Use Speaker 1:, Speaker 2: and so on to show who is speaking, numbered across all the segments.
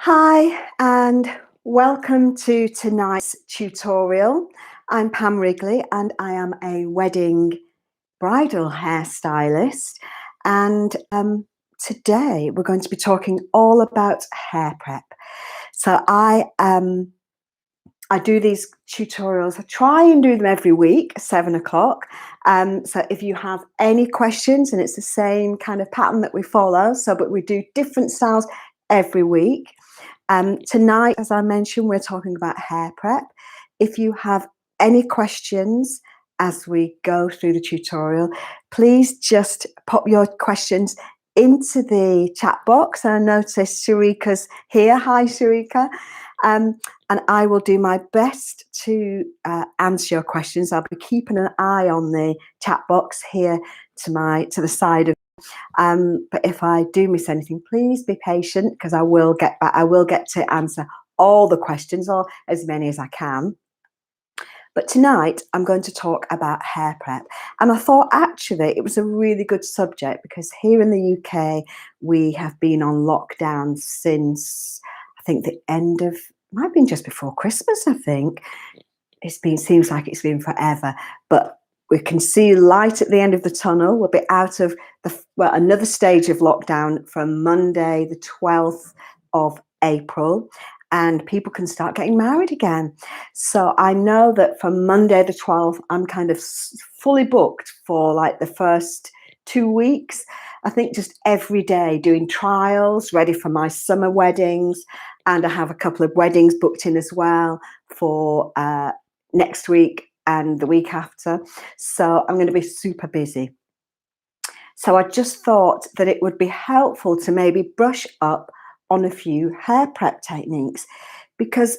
Speaker 1: Hi and welcome to tonight's tutorial. I'm Pam Wrigley and I am a wedding bridal hairstylist, and today we're going to be talking all about hair prep. So I do these tutorials. I try and do them every week, 7 o'clock. So if you have any questions, and it's the same kind of pattern that we follow, but we do different styles every week. Tonight, as I mentioned, we're talking about hair prep. If you have any questions as we go through the tutorial, please just pop your questions into the chat box. And I notice Sharika's here. Hi, Sharika. And I will do my best to answer your questions. I'll be keeping an eye on the chat box here to the side of. But if I do miss anything, please be patient because I will get back. I will get to answer all the questions, or as many as I can. But tonight I'm going to talk about hair prep, and I thought actually it was a really good subject because here in the UK we have been on lockdown since I think the end of, might have been just before Christmas. I think seems like it's been forever, but we can see light at the end of the tunnel. We'll be out of another stage of lockdown from Monday, the 12th of April, and people can start getting married again. So I know that from Monday the 12th, I'm kind of fully booked for like the first 2 weeks. I think just every day doing trials, ready for my summer weddings. And I have a couple of weddings booked in as well for next week and the week after. So I'm going to be super busy. So I just thought that it would be helpful to maybe brush up on a few hair prep techniques, because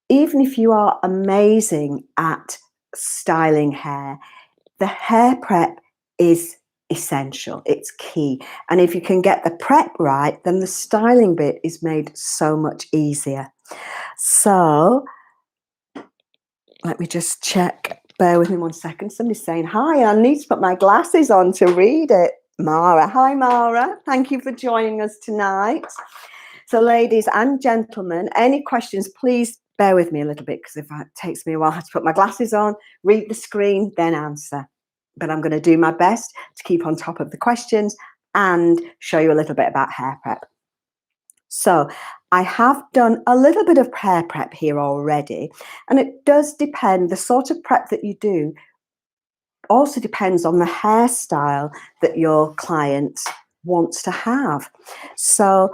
Speaker 1: even if you are amazing at styling hair, the hair prep is essential. It's key. And if you can get the prep right, then the styling bit is made so much easier. So let me just check. Bear with me 1 second. Somebody's saying hi. I need to put my glasses on to read it. Mara. Hi, Mara. Thank you for joining us tonight. So ladies and gentlemen, any questions, please bear with me a little bit, because if it takes me a while to put my glasses on, read the screen, then answer. But I'm going to do my best to keep on top of the questions and show you a little bit about hair prep. So I have done a little bit of hair prep here already, and it does depend. The sort of prep that you do also depends on the hairstyle that your client wants to have. So,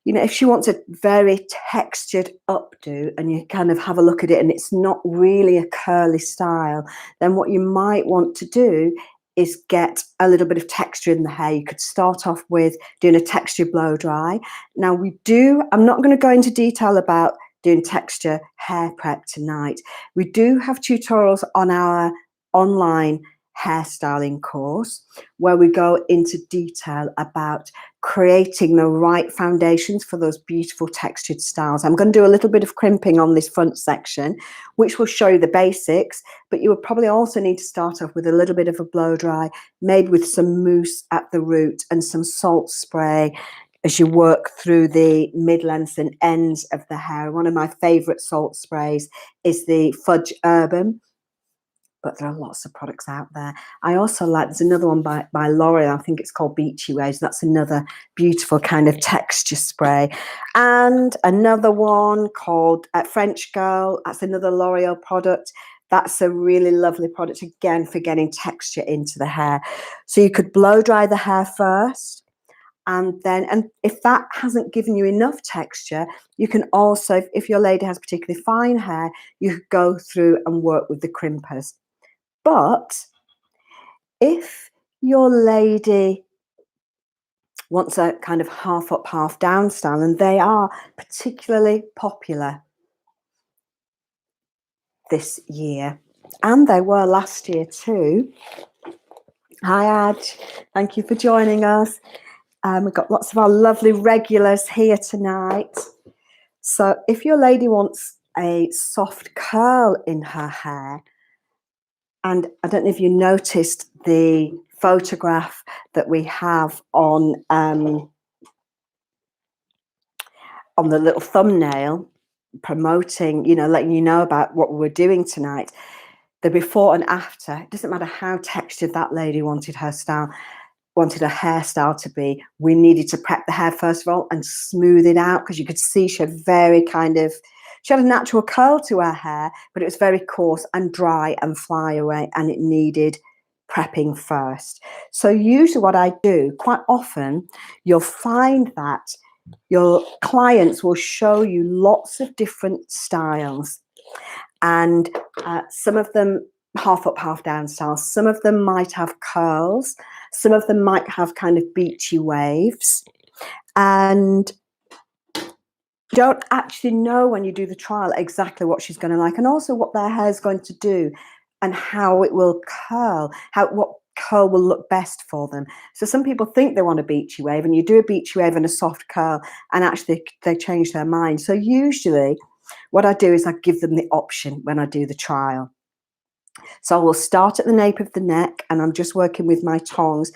Speaker 1: you know, if she wants a very textured updo and you kind of have a look at it and it's not really a curly style, then what you might want to do is get a little bit of texture in the hair. You could start off with doing a texture blow dry. Now I'm not going to go into detail about doing texture hair prep tonight. We do have tutorials on our online hairstyling course where we go into detail about creating the right foundations for those beautiful textured styles. I'm going to do a little bit of crimping on this front section, which will show you the basics, but you will probably also need to start off with a little bit of a blow dry, maybe with some mousse at the root and some salt spray as you work through the mid-lengths and ends of the hair. One of my favorite salt sprays is the Fudge Urban, but there are lots of products out there. I also like, there's another one by L'Oreal, I think it's called Beachy Waves. That's another beautiful kind of texture spray. And another one called French Girl, that's another L'Oreal product. That's a really lovely product, again, for getting texture into the hair. So you could blow dry the hair first. And if that hasn't given you enough texture, you can also, if your lady has particularly fine hair, you could go through and work with the crimpers. But if your lady wants a kind of half up, half down style, and they are particularly popular this year, and they were last year too. Hi, Aj. Thank you for joining us. We've got lots of our lovely regulars here tonight. So if your lady wants a soft curl in her hair, and I don't know if you noticed the photograph that we have on on the little thumbnail promoting, you know, letting you know about what we're doing tonight, the before and after, it doesn't matter how textured that lady wanted her hairstyle to be, we needed to prep the hair first of all and smooth it out, because you could see she had she had a natural curl to her hair, but it was very coarse and dry and fly away, and it needed prepping first. So usually what I do, quite often, you'll find that your clients will show you lots of different styles, and some of them half up, half down styles. Some of them might have curls. Some of them might have kind of beachy waves. And you don't actually know when you do the trial exactly what she's going to like, and also what their hair is going to do and how it will curl, what curl will look best for them. So some people think they want a beachy wave, and you do a beachy wave and a soft curl, and actually they change their mind. So usually what I do is I give them the option when I do the trial. So I will start at the nape of the neck, and I'm just working with my tongs,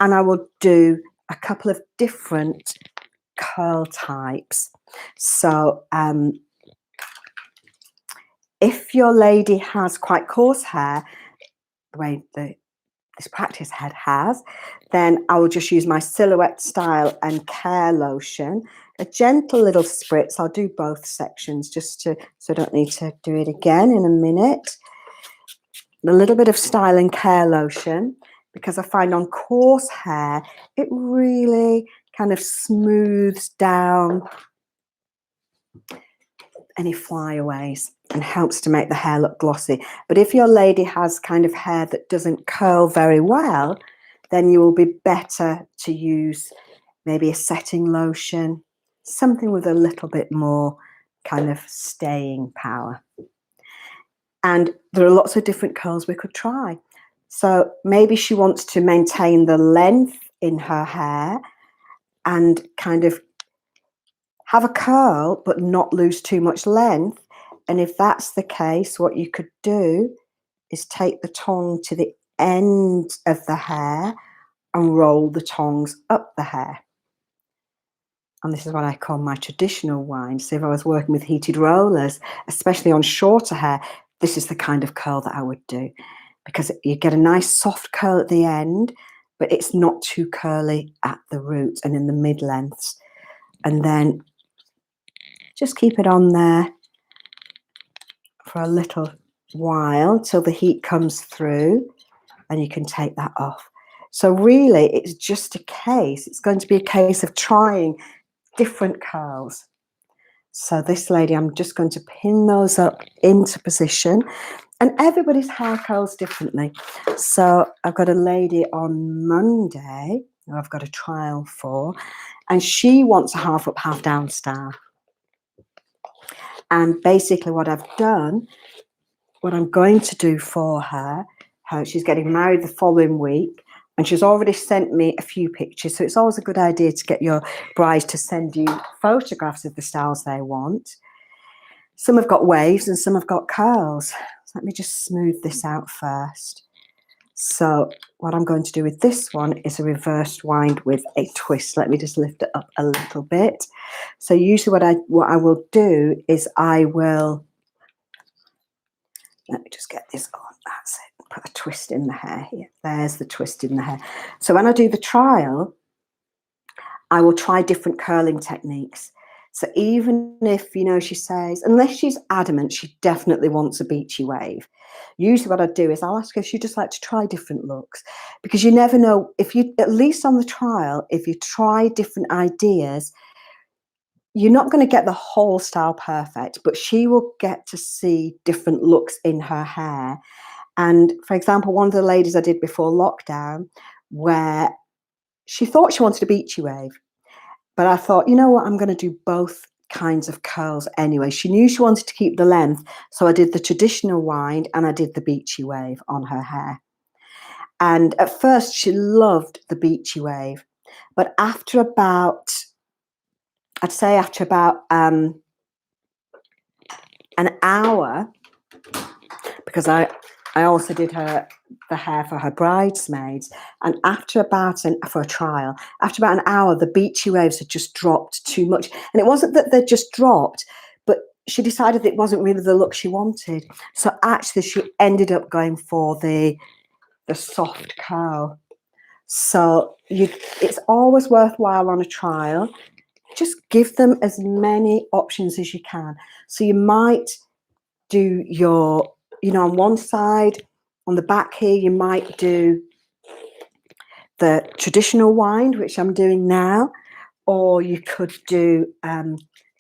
Speaker 1: and I will do a couple of different curl types. So if your lady has quite coarse hair, the way this practice head has, then I will just use my Silhouette Style and Care lotion, a gentle little spritz. I'll do both sections so I don't need to do it again in a minute. A little bit of Style and Care lotion, because I find on coarse hair, it really kind of smooths down any flyaways and helps to make the hair look glossy. But if your lady has kind of hair that doesn't curl very well, then you will be better to use maybe a setting lotion, something with a little bit more kind of staying power. And there are lots of different curls we could try. So maybe she wants to maintain the length in her hair and kind of have a curl but not lose too much length. And if that's the case, what you could do is take the tongue to the end of the hair and roll the tongs up the hair. And this is what I call my traditional wind. So if I was working with heated rollers, especially on shorter hair, this is the kind of curl that I would do, because you get a nice soft curl at the end, but it's not too curly at the roots and in the mid-lengths. And then just keep it on there for a little while till the heat comes through, and you can take that off. So really, it's just it's going to be a case of trying different curls. So this lady, I'm just going to pin those up into position, and everybody's hair curls differently. So I've got a lady on Monday who I've got a trial for, and she wants a half up, half down style. And basically what I've done, what I'm going to do for her, she's getting married the following week, and she's already sent me a few pictures. So it's always a good idea to get your brides to send you photographs of the styles they want. Some have got waves and some have got curls. So let me just smooth this out first. So what I'm going to do with this one is a reversed wind with a twist. Let me just lift it up a little bit. So usually what I will do is let me just get this on. That's it. Put a twist in the hair here. There's the twist in the hair. So when I do the trial, I will try different curling techniques. So even if, you know, she says, unless she's adamant, she definitely wants a beachy wave. Usually what I do is I'll ask her if she'd just like to try different looks, because you never know, if you, at least on the trial, if you try different ideas, you're not going to get the whole style perfect, but she will get to see different looks in her hair. And for example, one of the ladies I did before lockdown, where she thought she wanted a beachy wave, but I thought, you know what, I'm going to do both kinds of curls anyway. She knew she wanted to keep the length, so I did the traditional wind and I did the beachy wave on her hair. And at first she loved the beachy wave, but after about, I'd say after about an hour, because I also did the hair for her bridesmaids, and for a trial, after about an hour, the beachy waves had just dropped too much. And it wasn't that they'd just dropped, but she decided it wasn't really the look she wanted. So actually, she ended up going for the soft curl. So it's always worthwhile on a trial. Just give them as many options as you can. So you might do your, on one side, on the back here, you might do the traditional wind, which I'm doing now, or you could do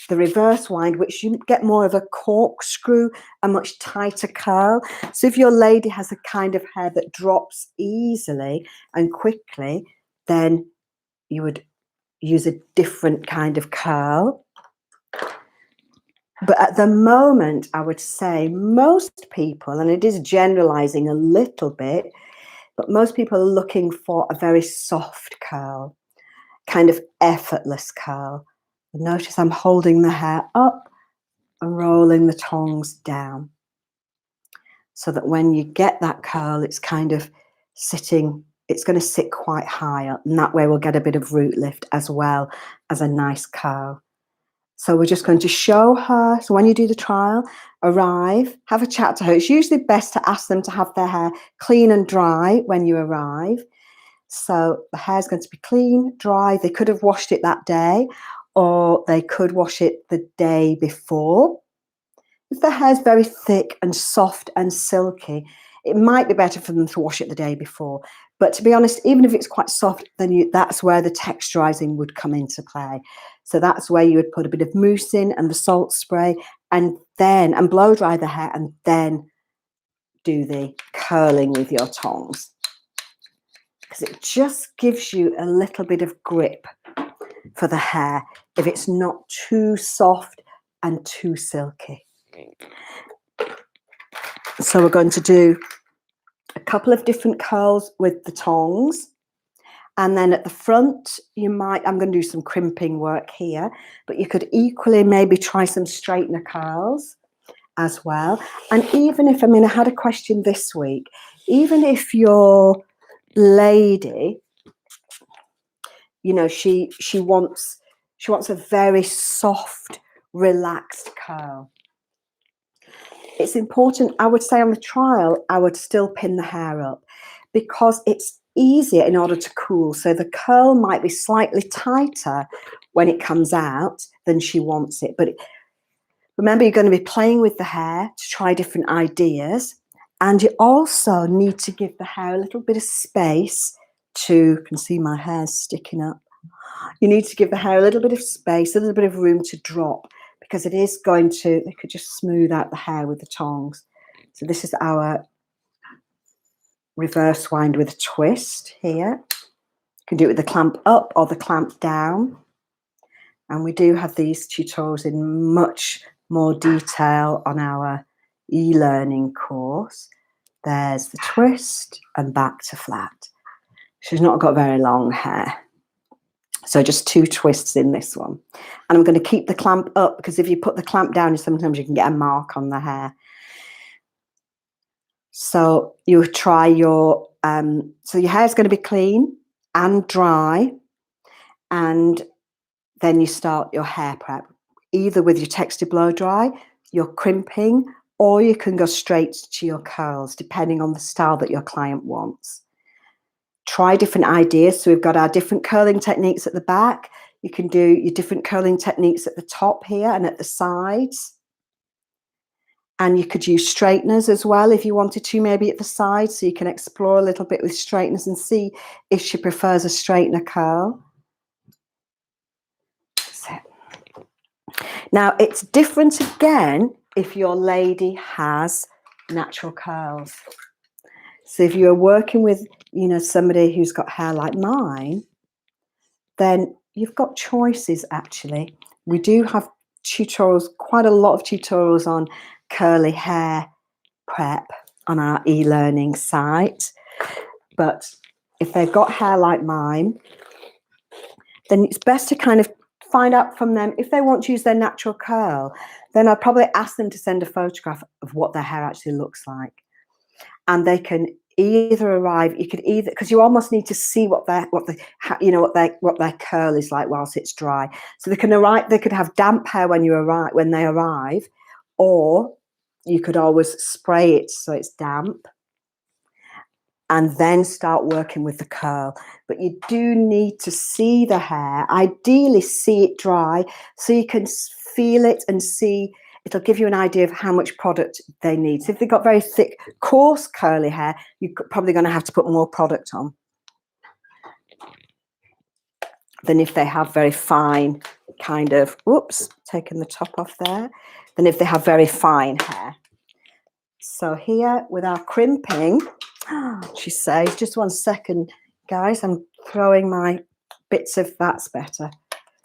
Speaker 1: the reverse wind, which you get more of a corkscrew, a much tighter curl. So if your lady has a kind of hair that drops easily and quickly, then you would use a different kind of curl. But at the moment, I would say most people, and it is generalizing a little bit, but most people are looking for a very soft curl, kind of effortless curl. Notice I'm holding the hair up and rolling the tongs down, so that when you get that curl, it's kind of sitting, it's going to sit quite high up, and that way we'll get a bit of root lift as well as a nice curl. So we're just going to show her. So when you do the trial, arrive, have a chat to her. It's usually best to ask them to have their hair clean and dry when you arrive. So the hair's going to be clean, dry. They could have washed it that day, or they could wash it the day before. If the hair's very thick and soft and silky, it might be better for them to wash it the day before. But to be honest, even if it's quite soft, then that's where the texturizing would come into play. So that's where you would put a bit of mousse in and the salt spray, and blow dry the hair, and then do the curling with your tongs. Because it just gives you a little bit of grip for the hair if it's not too soft and too silky. So we're going to do a couple of different curls with the tongs. And then at the front, I'm going to do some crimping work here, but you could equally maybe try some straightener curls as well. And even if, I had a question this week, even if your lady, she wants a very soft, relaxed curl. It's important, I would say on the trial, I would still pin the hair up because it's easier in order to cool. So the curl might be slightly tighter when it comes out than she wants it. But remember, you're going to be playing with the hair to try different ideas. And you also need to give the hair a little bit of space you can see my hair sticking up. You need to give the hair a little bit of space, a little bit of room to drop, because it is going to, they could just smooth out the hair with the tongs. So this is our reverse wind with a twist here. You can do it with the clamp up or the clamp down. And we do have these tutorials in much more detail on our e-learning course. There's the twist and back to flat. She's not got very long hair. So just 2 twists in this one. And I'm going to keep the clamp up because if you put the clamp down, sometimes you can get a mark on the hair. So you try your, so your hair is going to be clean and dry. And then you start your hair prep, either with your textured blow dry, your crimping, or you can go straight to your curls, depending on the style that your client wants. Try different ideas. So we've got our different curling techniques at the back. You can do your different curling techniques at the top here and at the sides. And you could use straighteners as well if you wanted to, maybe at the sides. So you can explore a little bit with straighteners and see if she prefers a straightener curl. So. Now, it's different again if your lady has natural curls. So if you're working with, somebody who's got hair like mine, then you've got choices, actually. We do have tutorials, quite a lot of tutorials on curly hair prep on our e-learning site. But if they've got hair like mine, then it's best to kind of find out from them if they want to use their natural curl. Then I'd probably ask them to send a photograph of what their hair actually looks like. and they can either arrive, you could either, because you almost need to see what their curl is like whilst it's dry. So they can arrive, they could have damp hair when they arrive, or you could always spray it so it's damp and then start working with the curl. But you do need to see the hair, ideally see it dry, so you can feel it and see. It'll give you an idea of how much product they need. So if they've got very thick, coarse, curly hair, you're probably going to have to put more product on than if they have very fine kind of, whoops, taking the top off there, than if they have very fine hair. So here with our crimping, she says, just 1 second, guys, I'm throwing my bits of, that's better.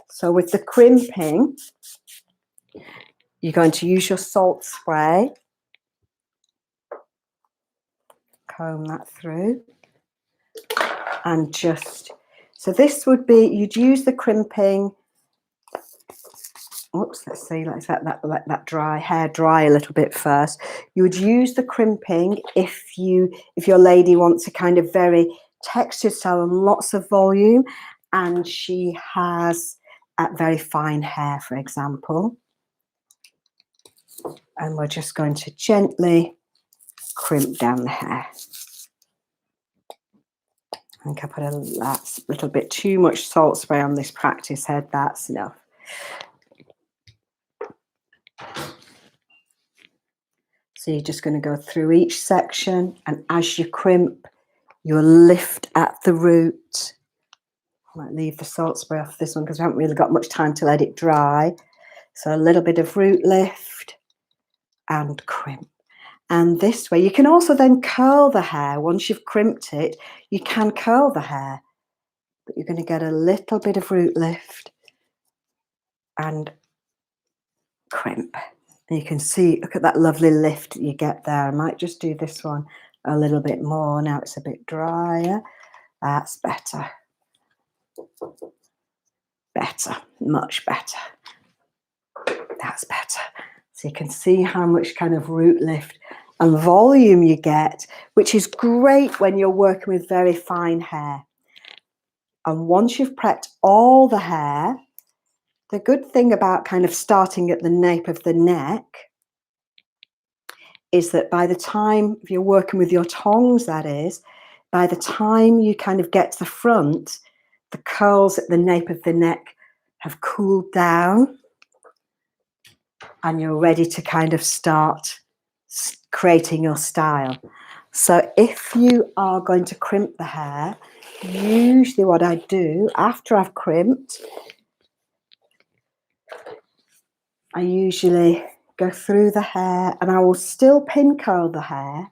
Speaker 1: So with the crimping, you're going to use your salt spray, comb that through, and just, so this would be, you'd use the crimping, oops, let's see, let's let that hair dry a little bit first. You would use the crimping if your lady wants a kind of very textured style and lots of volume, and she has very fine hair, for example. And we're just going to gently crimp down the hair. I think I put a little bit too much salt spray on this practice head. That's enough. So you're just going to go through each section, and as you crimp, you'll lift at the root. I might leave the salt spray off this one because we haven't really got much time to let it dry. So a little bit of root lift and crimp. And this way, you can also then curl the hair. Once you've crimped it, you can curl the hair. But you're going to get a little bit of root lift and crimp. And you can see, look at that lovely lift that you get there. I might just do this one a little bit more. Now it's a bit drier. That's better. Better, much better. That's better. So you can see how much kind of root lift and volume you get, which is great when you're working with very fine hair. And once you've prepped all the hair, the good thing about kind of starting at the nape of the neck is that by the time, if you're working with your tongs, that is, by the time you kind of get to the front, the curls at the nape of the neck have cooled down and you're ready to kind of start creating your style. So if you are going to crimp the hair, usually what I do after I've crimped, I usually go through the hair and I will still pin curl the hair.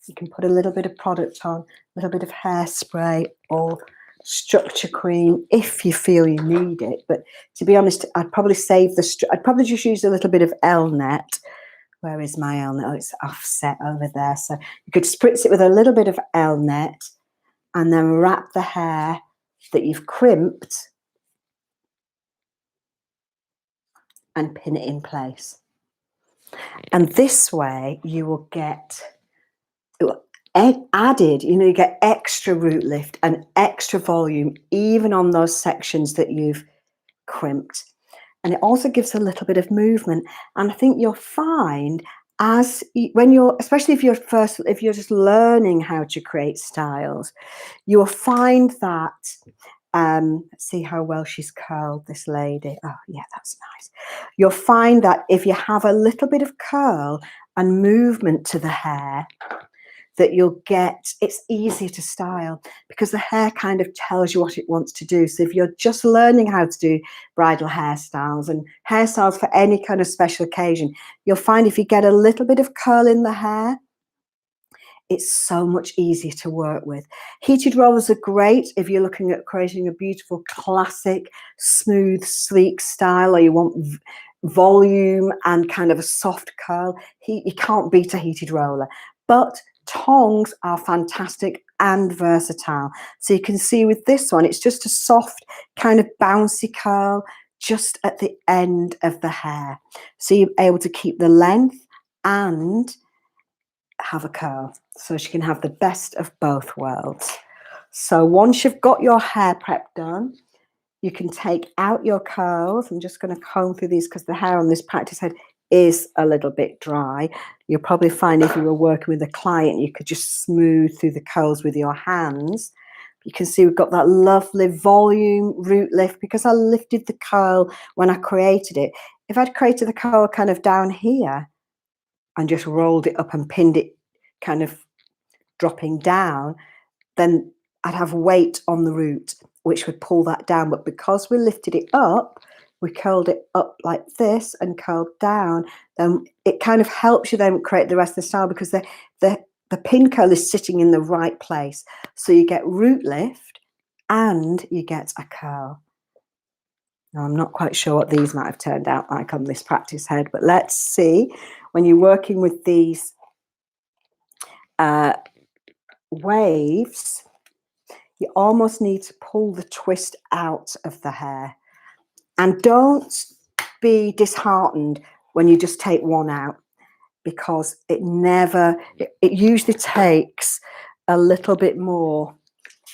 Speaker 1: You can put a little bit of product on, a little bit of hairspray or structure cream if you feel you need it. But to be honest, I'd probably save I'd probably just use a little bit of L-net. Where is my L-net? Oh, it's offset over there. So you could spritz it with a little bit of L-net and then wrap the hair that you've crimped and pin it in place. And this way you will get added, you get extra root lift and extra volume even on those sections that you've crimped. And it also gives a little bit of movement. And I think you'll find especially if you're just learning how to create styles, you will find that, let's see how well she's curled, this lady. Oh yeah, that's nice. You'll find that if you have a little bit of curl and movement to the hair, that you'll get, it's easier to style because the hair kind of tells you what it wants to do. So if you're just learning how to do bridal hairstyles and hairstyles for any kind of special occasion, you'll find if you get a little bit of curl in the hair, it's so much easier to work with. Heated rollers are great if you're looking at creating a beautiful, classic, smooth, sleek style, or you want volume and kind of a soft curl. You can't beat a heated roller. But tongs are fantastic and versatile. So you can see with this one, it's just a soft kind of bouncy curl just at the end of the hair. So you're able to keep the length and have a curl, so she can have the best of both worlds. So once you've got your hair prep done, you can take out your curls. I'm just going to comb through these because the hair on this practice head is a little bit dry. You'll probably find if you were working with a client, you could just smooth through the curls with your hands. You can see we've got that lovely volume root lift because I lifted the curl when I created it. If I'd created the curl kind of down here and just rolled it up and pinned it kind of dropping down, then I'd have weight on the root, which would pull that down. But because we lifted it up, we curled it up like this and curled down, then it kind of helps you then create the rest of the style because the pin curl is sitting in the right place. So you get root lift and you get a curl. Now, I'm not quite sure what these might have turned out like on this practice head, but let's see. When you're working with these waves, you almost need to pull the twist out of the hair. And don't be disheartened when you just take one out, because it usually takes a little bit more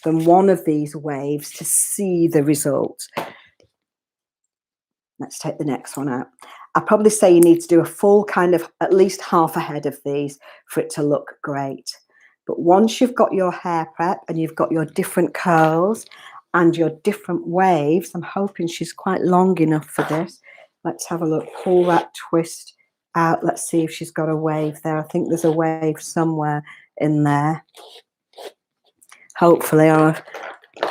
Speaker 1: than one of these waves to see the result. Let's take the next one out. I'd probably say you need to do a full kind of at least half a head of these for it to look great. But once you've got your hair prep and you've got your different curls and your different waves, I'm hoping she's quite long enough for this. Let's have a look. Pull that twist out. Let's see if she's got a wave there. I think there's a wave somewhere in there. Hopefully, I've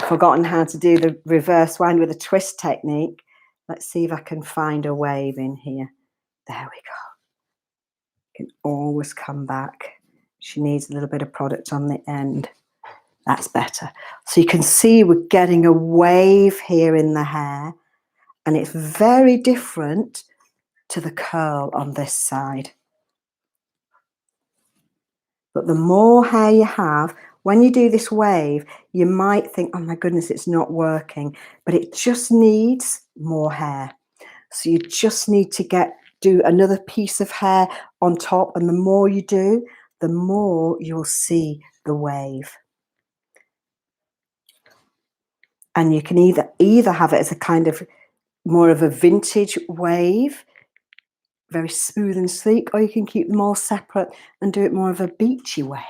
Speaker 1: forgotten how to do the reverse wind with a twist technique. Let's see if I can find a wave in here. There we go. Can always come back. She needs a little bit of product on the end. That's better. So you can see we're getting a wave here in the hair, and it's very different to the curl on this side. But the more hair you have, when you do this wave, you might think, oh my goodness, it's not working, but it just needs more hair. So you just need to do another piece of hair on top, and the more you do, the more you'll see the wave. And you can either have it as a kind of more of a vintage wave, very smooth and sleek, or you can keep them all separate and do it more of a beachy wave.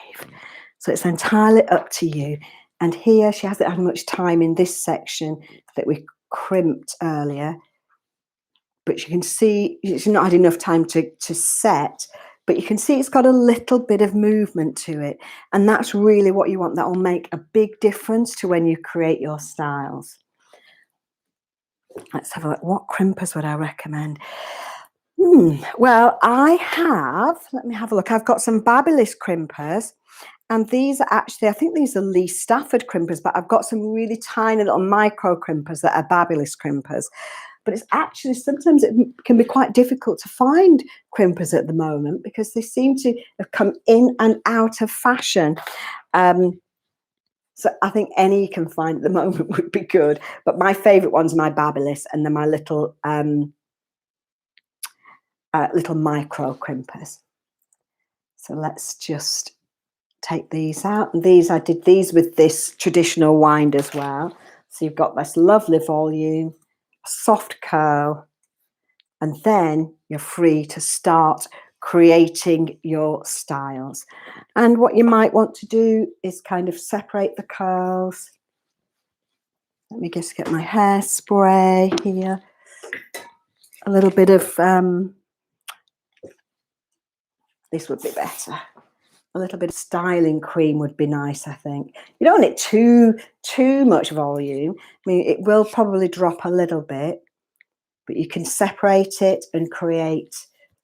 Speaker 1: So it's entirely up to you. And here she hasn't had much time in this section that we crimped earlier, but you can see she's not had enough time to set, but you can see it's got a little bit of movement to it. And that's really what you want. That will make a big difference to when you create your styles. Let's have a look. What crimpers would I recommend? Well, let me have a look. I've got some Babyliss crimpers, and these are actually, I think these are Lee Stafford crimpers, but I've got some really tiny little micro crimpers that are Babyliss crimpers. But it's actually, sometimes it can be quite difficult to find crimpers at the moment because they seem to have come in and out of fashion. So I think any you can find at the moment would be good. But my favourite ones are my Babyliss, and they're my little little micro crimpers. So let's just take these out. And these, I did these with this traditional wind as well. So you've got this lovely volume, a soft curl, and then you're free to start creating your styles. And what you might want to do is kind of separate the curls. Let me just get my hairspray here. A little bit of this would be better. A little bit of styling cream would be nice, I think. You don't want it too much volume. I mean, it will probably drop a little bit, but you can separate it and create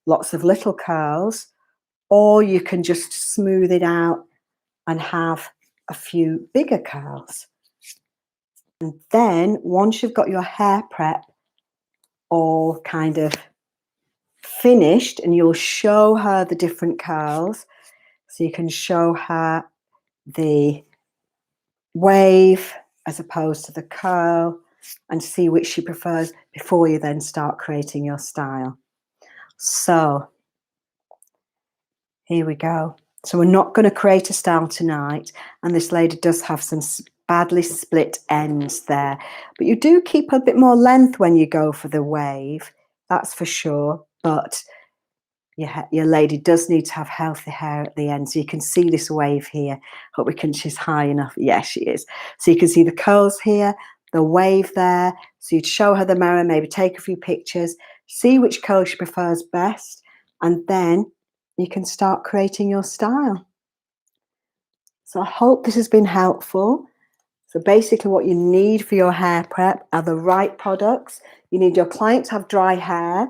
Speaker 1: lots of little curls, or you can just smooth it out and have a few bigger curls. And then once you've got your hair prep all kind of finished, and you'll show her the different curls, so you can show her the wave as opposed to the curl and see which she prefers before you then start creating your style. So here we go. So we're not going to create a style tonight. And this lady does have some badly split ends there. But you do keep a bit more length when you go for the wave, that's for sure. But your lady does need to have healthy hair at the end. So you can see this wave here. Hope she's high enough. Yeah, she is. So you can see the curls here, the wave there. So you'd show her the mirror, maybe take a few pictures, see which curl she prefers best, and then you can start creating your style. So I hope this has been helpful. So basically what you need for your hair prep are the right products. You need your client to have dry hair.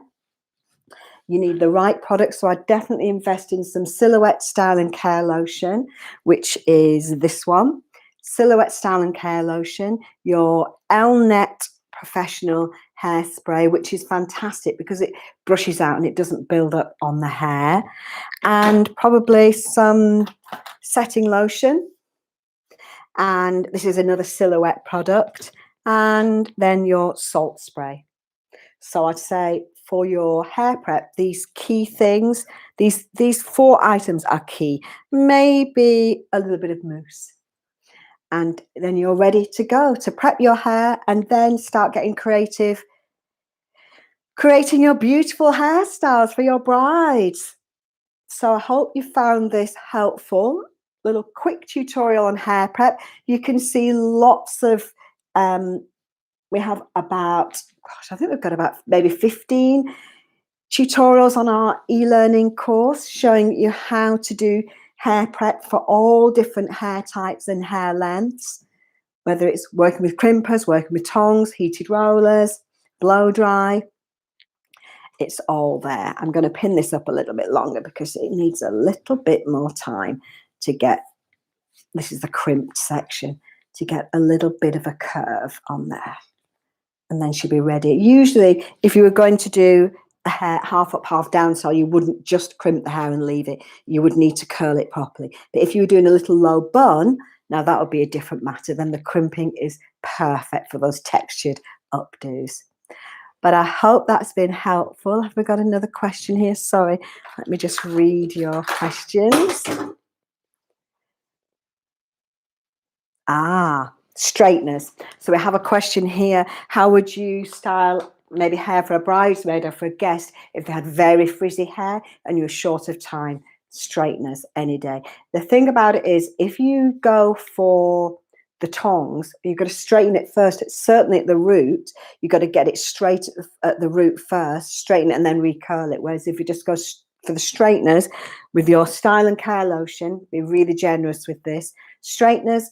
Speaker 1: You need the right products. So I definitely invest in some Silhouette Style and Care Lotion, which is this one. Silhouette Style and Care Lotion, your Elnet Professional Hairspray, which is fantastic because it brushes out and it doesn't build up on the hair. And probably some setting lotion. And this is another Silhouette product. And then your salt spray. So I'd say for your hair prep, these key things, these 4 items are key. Maybe a little bit of mousse. And then you're ready to go to prep your hair and then start getting creative, creating your beautiful hairstyles for your brides. So I hope you found this helpful. Little quick tutorial on hair prep. You can see lots of we have about, I think we've got about maybe 15 tutorials on our e-learning course showing you how to do hair prep for all different hair types and hair lengths, whether it's working with crimpers, working with tongs, heated rollers, blow dry. It's all there. I'm going to pin this up a little bit longer because it needs a little bit more time to get, this is the crimped section, to get a little bit of a curve on there. And then she'll be ready. Usually, if you were going to do a hair half up, half down style, you wouldn't just crimp the hair and leave it. You would need to curl it properly. But if you were doing a little low bun, now that would be a different matter. Then the crimping is perfect for those textured updos. But I hope that's been helpful. Have we got another question here? Sorry, let me just read your questions. Straighteners. So we have a question here. How would you style maybe hair for a bridesmaid or for a guest if they had very frizzy hair and you were short of time? Straighteners any day. The thing about it is if you go for the tongs, you've got to straighten it first. It's certainly at the root. You've got to get it straight at the root first, straighten it and then recurl it. Whereas if you just go for the straighteners with your Style and Care Lotion, be really generous with this. Straighteners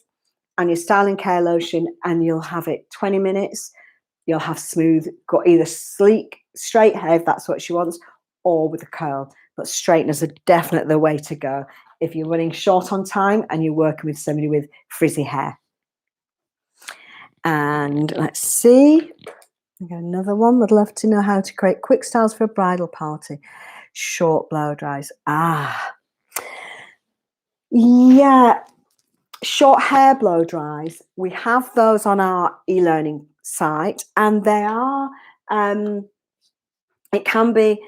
Speaker 1: and your Style and Care Lotion, and you'll have it 20 minutes. You'll have smooth, got either sleek, straight hair if that's what she wants, or with a curl. But straighteners are definitely the way to go if you're running short on time and you're working with somebody with frizzy hair. And let's see. We got another one. Would love to know how to create quick styles for a bridal party. Short blow dries. Yeah. Short hair blow dries, we have those on our e-learning site, and they are it can be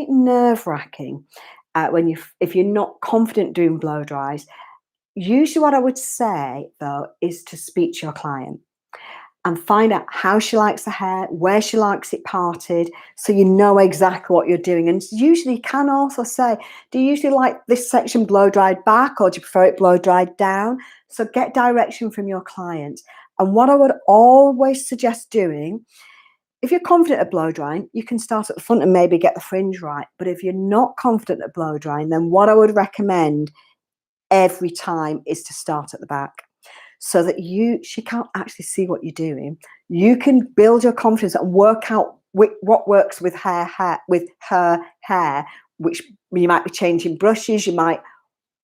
Speaker 1: nerve-wracking if you're not confident doing blow dries. Usually what I would say though is to speak to your client and find out how she likes the hair, where she likes it parted, so you know exactly what you're doing. And usually you can also say, do you usually like this section blow dried back or do you prefer it blow dried down? So get direction from your client. And what I would always suggest doing, if you're confident at blow drying, you can start at the front and maybe get the fringe right. But if you're not confident at blow drying, then what I would recommend every time is to start at the back. So that she can't actually see what you're doing. You can build your confidence and work out what works with her hair, which you might be changing brushes, you might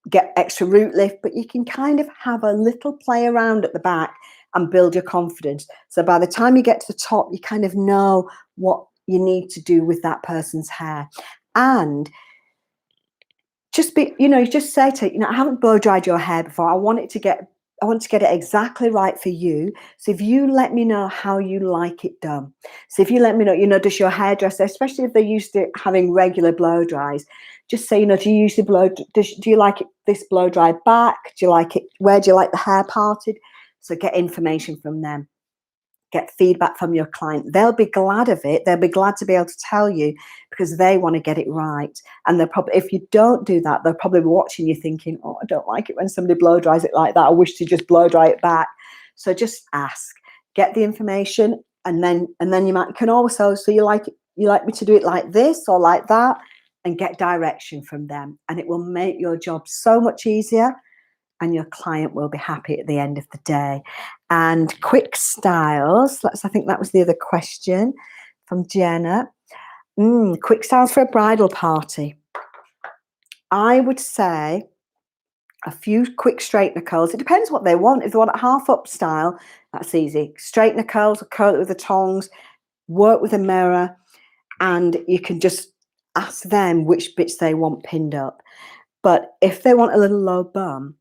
Speaker 1: get extra root lift, but you can kind of have a little play around at the back and build your confidence. So by the time you get to the top, you kind of know what you need to do with that person's hair. And just just say to her, I haven't blow dried your hair before. I want it to get want to get it exactly right for you. So if you let me know how you like it done. So if you let me know, does your hairdresser, especially if they're used to having regular blow dries, just say, do you usually do you like it this blow dry back? Do you like it, where do you like the hair parted? So get information from them. Get feedback from your client. They'll be glad of it. They'll be glad to be able to tell you because they want to get it right. And they're probably, if you don't do that, they'll probably be watching you thinking, oh, I don't like it when somebody blow dries it like that. I wish to just blow dry it back. So just ask, get the information, and then you can also, so you like me to do it like this or like that, and get direction from them. And it will make your job so much easier, and your client will be happy at the end of the day. And quick styles, I think that was the other question from Jenna. Quick styles for a bridal party. I would say a few quick straightener curls. It depends what they want. If they want a half up style, that's easy. Straightener curls, curl it with the tongs, work with a mirror, and you can just ask them which bits they want pinned up. But if they want a little low bum,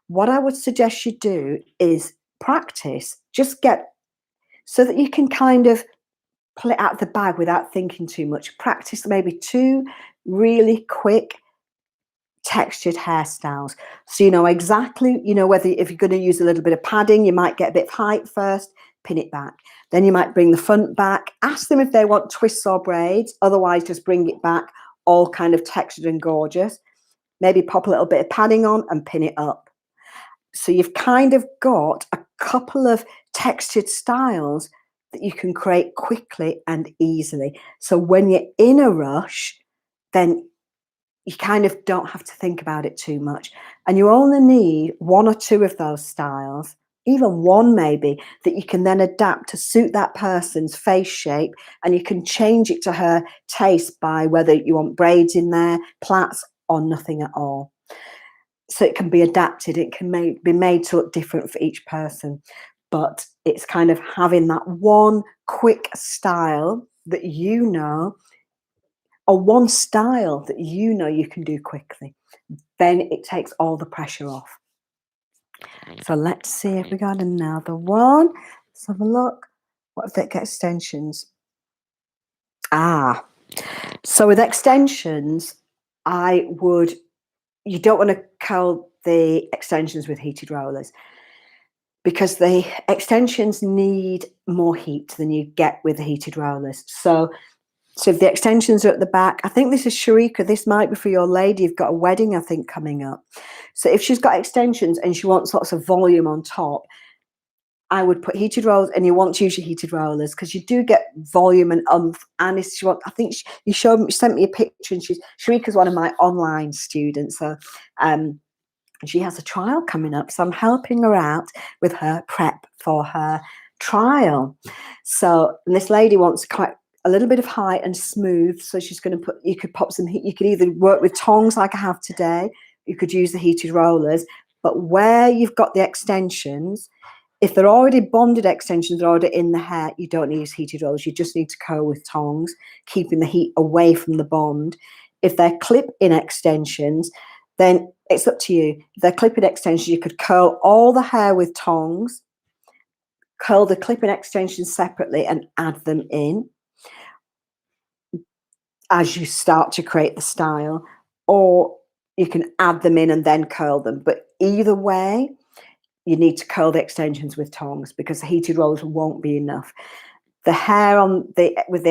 Speaker 1: what I would suggest you do is practice. Just get so that you can kind of pull it out of the bag without thinking too much. Practice maybe 2 really quick textured hairstyles. So you know exactly, whether if you're going to use a little bit of padding, you might get a bit of height first, pin it back. Then you might bring the front back. Ask them if they want twists or braids. Otherwise, just bring it back, all kind of textured and gorgeous. Maybe pop a little bit of padding on and pin it up. So you've kind of got a couple of textured styles that you can create quickly and easily. So when you're in a rush, then you kind of don't have to think about it too much. And you only need 1 or 2 of those styles, even 1 maybe, that you can then adapt to suit that person's face shape, and you can change it to her taste by whether you want braids in there, plaits, or nothing at all. So it can be adapted. It can be made to look different for each person. But it's kind of having that one quick style that or one style that you can do quickly. Then it takes all the pressure off. So let's see if we got another one. Let's have a look. What if they get extensions? So with extensions, you don't want to curl the extensions with heated rollers, because the extensions need more heat than you get with the heated rollers. So if the extensions are at the back, I think this is Sharika, this might be for your lady, you've got a wedding, I think, coming up. So if she's got extensions and she wants lots of volume on top, I would put heated rollers, and you want to use your heated rollers because you do get volume and umph. And if she wants, I think you sent me a picture, and Sharika's one of my online students. So she has a trial coming up, so I'm helping her out with her prep for her trial. So this lady wants quite a little bit of height and smooth, so she's going to you could pop some heat. You could either work with tongs like I have today, you could use the heated rollers, but where you've got the extensions, if they're already bonded extensions, they're already in the hair, you don't need to use heated rollers. You just need to curl with tongs, keeping the heat away from the bond. If they're clip-in extensions, then it's up to you. If they're clip-in extensions, you could curl all the hair with tongs, curl the clip-in extensions separately and add them in as you start to create the style, or you can add them in and then curl them. But either way, you need to curl the extensions with tongs because the heated rollers won't be enough. The hair with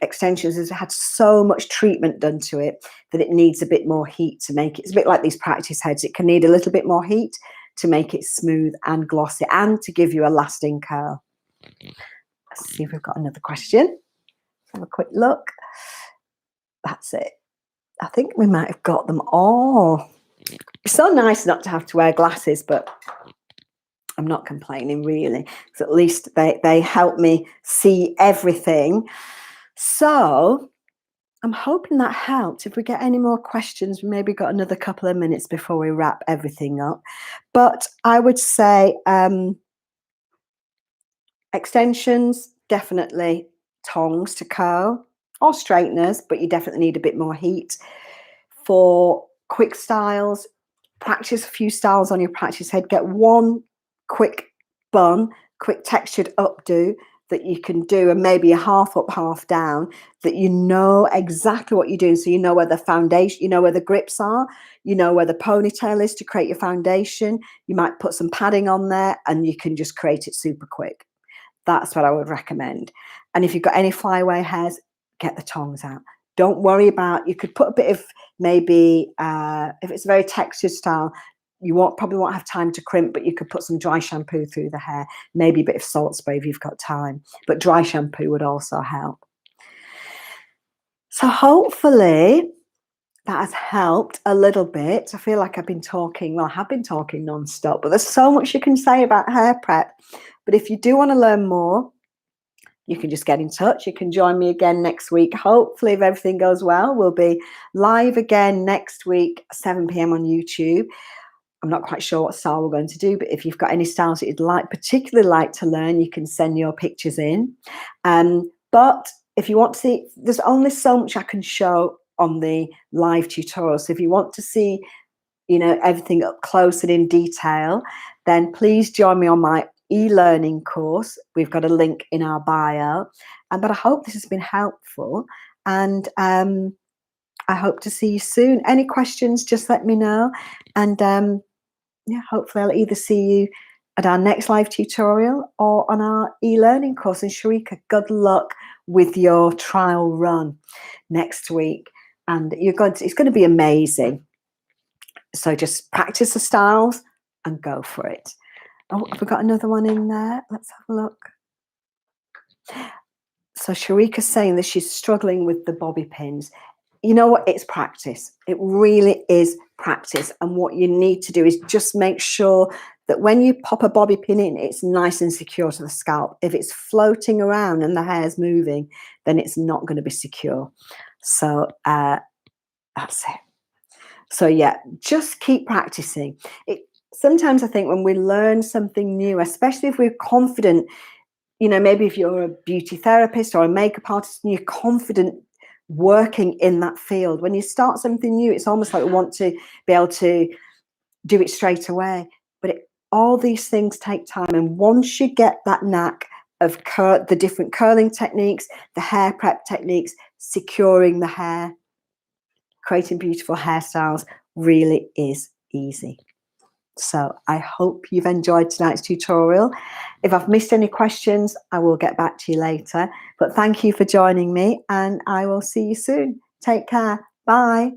Speaker 1: extensions has had so much treatment done to it that it needs a bit more heat to make it. It's a bit like these practice heads. It can need a little bit more heat to make it smooth and glossy and to give you a lasting curl. Let's see if we've got another question. Have a quick look. That's it. I think we might have got them all. It's so nice not to have to wear glasses, but I'm not complaining really, because at least they help me see everything. So I'm hoping that helped. If we get any more questions, we maybe got another couple of minutes before we wrap everything up. But I would say extensions, definitely tongs to curl, or straighteners, but you definitely need a bit more heat. For quick styles, practice a few styles on your practice head. Get one quick bun, quick textured updo that you can do, and maybe a half up, half down, that you know exactly what you're doing. So you know where the foundation, you know where the grips are, you know where the ponytail is to create your foundation. You might put some padding on there and you can just create it super quick. That's what I would recommend. And if you've got any flyaway hairs, get the tongs out. Don't worry about, you could put a bit of maybe, if it's a very textured style, you probably won't have time to crimp, but you could put some dry shampoo through the hair, maybe a bit of salt spray if you've got time, but dry shampoo would also help. So hopefully that has helped a little bit. I feel like I've been talking, well, I have been talking non-stop, but there's so much you can say about hair prep. But if you do want to learn more, you can just get in touch. You can join me again next week. Hopefully, if everything goes well, we'll be live again next week, 7 p.m. on YouTube. I'm not quite sure what style we're going to do, but if you've got any styles that you'd particularly like to learn, you can send your pictures in. But if you want to see, there's only so much I can show on the live tutorial. So if you want to see, everything up close and in detail, then please join me on my e-learning course. We've got a link in our bio. But I hope this has been helpful, and I hope to see you soon. Any questions, just let me know. And yeah, hopefully I'll either see you at our next live tutorial or on our e-learning course. And Sharika, good luck with your trial run next week. And it's going to be amazing. So just practice the styles and go for it. Oh, have we got another one in there? Let's have a look. So Sharika's saying that she's struggling with the bobby pins. You know what? It's practice. It really is practice. And what you need to do is just make sure that when you pop a bobby pin in, it's nice and secure to the scalp. If it's floating around and the hair's moving, then it's not going to be secure. So that's it. So yeah, just keep practicing. Sometimes I think when we learn something new, especially if we're confident, maybe if you're a beauty therapist or a makeup artist and you're confident working in that field, when you start something new, it's almost like we want to be able to do it straight away. But all these things take time. And once you get that knack of the different curling techniques, the hair prep techniques, securing the hair, creating beautiful hairstyles really is easy. So I hope you've enjoyed tonight's tutorial. If I've missed any questions, I will get back to you later. But thank you for joining me, and I will see you soon. Take care. Bye.